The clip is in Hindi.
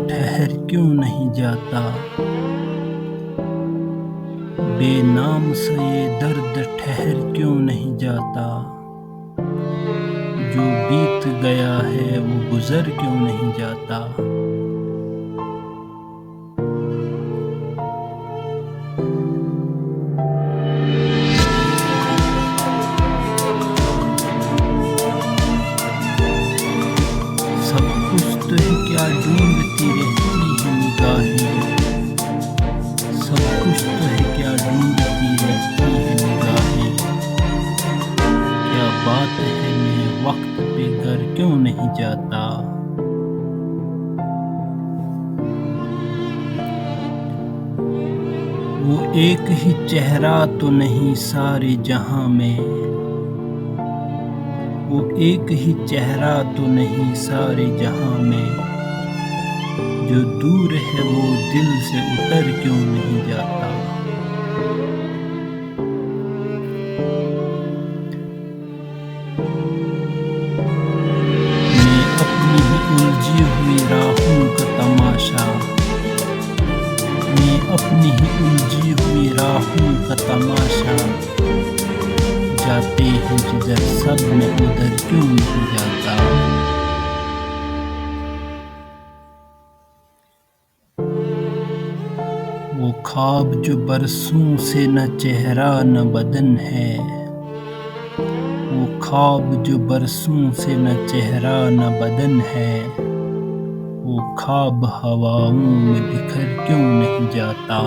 ठहर क्यों नहीं जाता, बेनाम सा ये दर्द ठहर क्यों नहीं जाता, जो बीत गया है वो गुजर क्यों नहीं जाता। सब कुछ तो है क्या ढूंढती रहती है निगाहें, सब कुछ तो है क्या ढूंढती रहती है निगाहें, क्या बात है मैं वक्त पे घर क्यों नहीं जाता। वो एक ही चेहरा तो नहीं सारे जहां में, वो एक ही चेहरा तो नहीं सारे जहां में, जो दूर है वो दिल से उतर क्यों नहीं जाता। मैं अपनी ही उलझी हुई राहों का तमाशा, मैं अपनी ही उलझी हुई राहों का तमाशा, जाते हैं जिधर सब में उधर क्यों नहीं जाता। वो ख्वाब जो बरसों से न चेहरा न बदन है, वो ख्वाब जो बरसों से न चेहरा न बदन है, वो ख्वाब हवाओं में बिखर क्यों नहीं जाता।